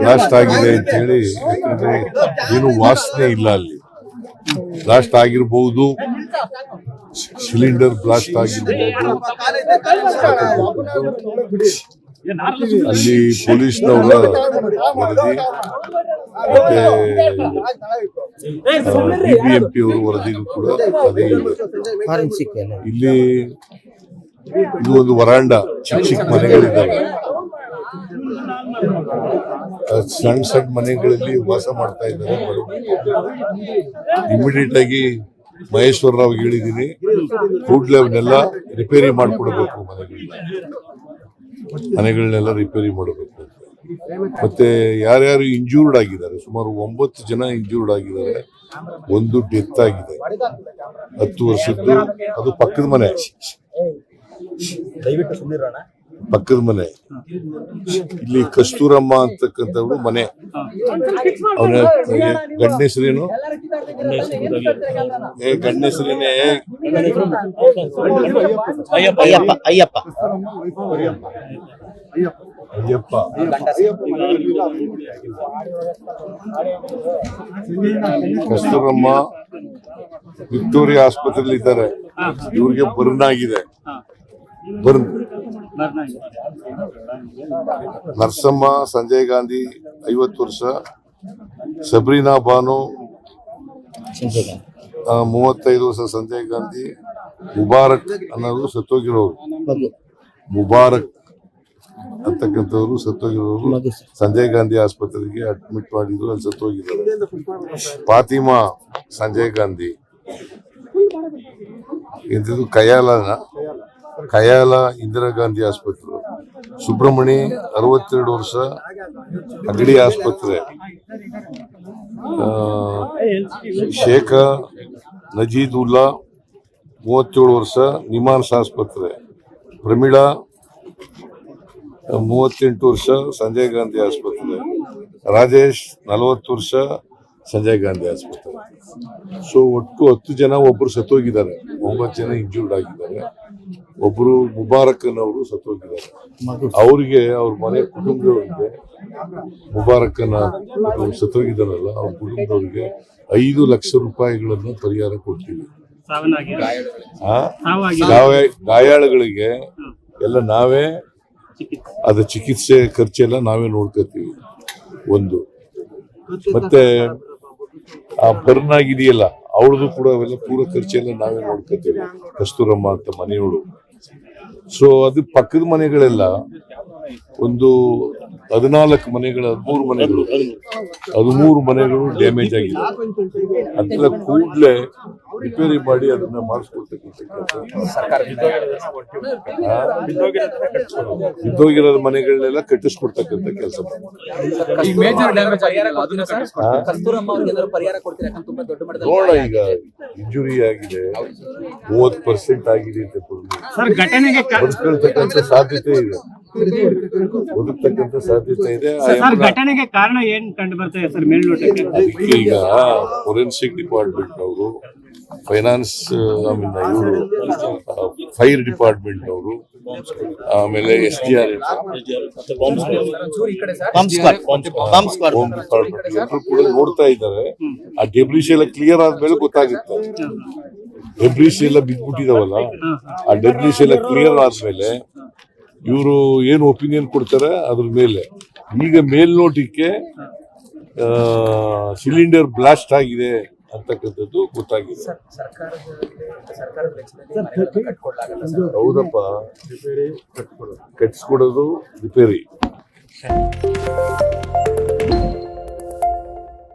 Blast ಆಗಿದೆ ಅಂತ ಹೇಳಿ, ಯಾಕಂದ್ರೆ ಏನು ವಾಸನೆ ಇಲ್ಲ ಅಲ್ಲಿ. ಬ್ಲಾಸ್ಟ್ ಆಗಿರ್ಬಹುದು, ಸಿಲಿಂಡರ್ ಬ್ಲಾಸ್ಟ್ ಆಗಿರ್ಬಹುದು. ಅಲ್ಲಿ ಪೊಲೀಸ್ನವರ ವರದಿ ಮತ್ತೆ ಬಿಬಿಎಂಪಿ ಅವರ ವರದಿನೂ ಕೂಡ ಅದೇ ಇದೆ. ಇಲ್ಲಿ ಇದು ಒಂದು ವರಾಂಡ, ಚಿಕ್ಕ ಚಿಕ್ಕ ಮನೆಗಳಿದ್ದಾವೆ. ಸಣ್ಣ ಸಣ್ಣ ಮನೆಗಳಲ್ಲಿ ವಾಸ ಮಾಡ್ತಾ ಇದ್ದಾರೆ. ಇಮಿಡಿಯೇಟ್ ಆಗಿ ಮಹೇಶ್ವರ ರಾವ್ ಹೇಳಿದೀನಿ, ಕೂಡಲೇ ಅವನ್ನೆಲ್ಲ ರಿಪೇರಿ ಮಾಡಿಕೊಡ್ಬೇಕು, ಮನೆಗಳನ್ನೆಲ್ಲ ರಿಪೇರಿ ಮಾಡಬೇಕು. ಮತ್ತೆ ಯಾರ್ಯಾರು ಇಂಜೂರ್ಡ್ ಆಗಿದ್ದಾರೆ, ಸುಮಾರು 9 ಜನ ಇಂಜೂರ್ಡ್ ಆಗಿದ್ದಾರೆ. ಒಂದು ಡೆತ್ ಆಗಿದೆ, 10 ವರ್ಷದ್ದು. ಅದು ಪಕ್ಕದ ಮನೆ, ಪಕ್ಕದ ಮನೆ. ಇಲ್ಲಿ ಕಸ್ತೂರಮ್ಮ ಅಂತಕ್ಕಂಥವ್ರು ಮನೆ. ಅವನ ಗಂಡ ಹೆಸರೇನು? ಗಂಡ ಹೆಸರೇನೆ ಅಯ್ಯಪ್ಪ. ಕಸ್ತೂರಮ್ಮ ವಿಕ್ಟೋರಿಯಾ ಆಸ್ಪತ್ರೆಯಲ್ಲಿ ಇದ್ದಾರೆ. ಇವ್ರಿಗೆ ಬರ್ನ್ ಆಗಿದೆ. ನರಸಮ್ಮ ಸಂಜಯ್ ಗಾಂಧಿ 50 ವರ್ಷ, ಸಬ್ರೀನಾ ಬಾನು 35 ವರ್ಷ, ಸಂಜಯ್ ಗಾಂಧಿ. ಮುಬಾರಕ್ ಅನ್ನೋರು ಸತ್ತೋಗಿರೋರು, ಮುಬಾರಕ್ ಅಂತಕ್ಕಂಥವ್ರು ಸತ್ತೋಗಿರೋರು. ಸಂಜಯ್ ಗಾಂಧಿ ಆಸ್ಪತ್ರೆಗೆ ಅಡ್ಮಿಟ್ ಮಾಡಿದ್ರು, ಅಲ್ಲಿ ಸತ್ತೋಗಿದ್ದಾರೆ. ಫಾತಿಮಾ ಸಂಜಯ್ ಗಾಂಧಿ ಎಂಥದ್ದು ಕಯಾಲ ಇಂದಿರಾ ಗಾಂಧಿ ಆಸ್ಪತ್ರೆ. ಸುಬ್ರಹ್ಮಣಿ 62 ವರ್ಷ, ಅಗಡಿ ಆಸ್ಪತ್ರೆ. ಶೇಖ ನಜೀದುಲ್ಲಾ 37 ವರ್ಷ, ನಿಮಾನ್ಸ್ ಆಸ್ಪತ್ರೆ. ಪ್ರಮೀಳಾ 38 ವರ್ಷ, ಸಂಜಯ್ ಗಾಂಧಿ ಆಸ್ಪತ್ರೆ. ರಾಜೇಶ್ 40 ವರ್ಷ, ಸಂಜಯ್ ಗಾಂಧಿ ಆಸ್ಪತ್ರೆ. ಸೊ ಒಟ್ಟು 10 ಜನ, ಒಬ್ಬರು ಸತ್ತೋಗಿದ್ದಾರೆ, 9 ಜನ ಇಂಜೂರ್ಡ್ ಆಗಿದ್ದಾರೆ. ಒಬ್ರು ಮುಬಾರಕ್ ಅನ್ನೋರು ಸತ್ತೋಗಿದ್ದಾರೆ. ಅವ್ರಿಗೆ, ಅವ್ರ ಮನೆ ಕುಟುಂಬದವ್ರಿಗೆ, ಮುಬಾರಕ್ಕನ ಸತ್ತೋಗಿದ್ದಾರಲ್ಲ ಅವ್ರ ಕುಟುಂಬದವ್ರಿಗೆ 5 ಲಕ್ಷ ರೂಪಾಯಿಗಳನ್ನ ಪರಿಹಾರ ಕೊಡ್ತೀವಿ. ಗಾಯಾಳುಗಳಿಗೆ ಎಲ್ಲ ನಾವೇ, ಅದ ಚಿಕಿತ್ಸೆ ಖರ್ಚೆಲ್ಲ ನಾವೇ ನೋಡ್ಕೊತೀವಿ. ಒಂದು ಮತ್ತೆ ಆ ಬರ್ನ್ ಆಗಿದೆಯಲ್ಲ ಅವಳದು ಕೂಡ ಅವೆಲ್ಲ ಪೂರ ಖರ್ಚೆಲ್ಲ ನಾವೇ ನೋಡ್ಕೊತೀವಿ, ಕಸ್ತೂರಮ್ಮ ಅಂತ ಮನೆಯವಳು. ಸೊ ಅದು ಪಕ್ಕದ ಮನೆಗಳೆಲ್ಲ ಒಂದು 14 ಮನೆಗಳು, 13 ಮನೆಗಳು ಡ್ಯಾಮೇಜ್ ಆಗಿದೆ. ಅದೆಲ್ಲ ಕೂಡಲೇ ರಿಪೇರಿ ಮಾಡಿ ಅದನ್ನ ಮಾಡಿಸ್ಕೊಡ್ತಕ್ಕಂಥ ಬಿದ್ದೋಗಿರೋ ಮನೆಗಳನ್ನೆಲ್ಲ ಕಟ್ಟಿಸ್ಕೊಡ್ತಕ್ಕಂಥ ಕೆಲಸ. ನೋಡ, ಈಗ ಇಂಜುರಿ ಆಗಿದೆ, 30% ಆಗಿದೆ ಅಂತ ಬದುಕತಕ್ಕಂಥ ಸಾಧ್ಯತೆ ಇದೆ, ಬದುಕ್ತಕ್ಕಂಥ ಸಾಧ್ಯತೆ ಇದೆ. ಘಟನೆಗೆ ಕಾರಣ ಏನ್ ಕಂಡು ಬರ್ತದೆ ಸರ್ ಮೇಲ್ನೋಟಕ್ಕೆ? ಈಗ ಫೋರೆನ್ಸಿಕ್ ಡಿಪಾರ್ಟ್ಮೆಂಟ್ ಅವರು, ಫೈನಾನ್ಸ್, ಇವರು ಫೈರ್ ಡಿಪಾರ್ಟ್ಮೆಂಟ್ ಅವರು, ಆಮೇಲೆ SDRF, ಹೋಮ್ ಡಿಪಾರ್ಟ್ಮೆಂಟ್ ಎಲ್ಲರೂ ಕೂಡ ನೋಡ್ತಾ ಇದ್ದಾರೆ. ಆ ಡೆಬ್ರಿಸ್ ಎಲ್ಲ ಕ್ಲಿಯರ್ ಆದ್ಮೇಲೆ ಗೊತ್ತಾಗುತ್ತೆ. ಡೆಬ್ರಿಸ್ ಎಲ್ಲ ಬಿದ್ದ್ಬಿಟ್ಟಿದಾವಲ್ಲ, ಆ ಡೆಬ್ರಿಸ್ ಎಲ್ಲ ಕ್ಲಿಯರ್ ಆದ್ಮೇಲೆ ಇವರು ಏನು ಒಪಿನಿಯನ್ ಕೊಡ್ತಾರೆ ಅದ್ರ ಮೇಲೆ. ಈಗ ಮೇಲ್ನೋಟಕ್ಕೆ ಸಿಲಿಂಡರ್ ಬ್ಲಾಸ್ಟ್ ಆಗಿದೆ ಅಂತಕ್ಕಂಥದ್ದು ಗೊತ್ತಾಗಿದೆ. ಹೌದಪ್ಪ, ಕಟ್ಸ್ಕೊಡೋದು ರಿಪೇರಿ.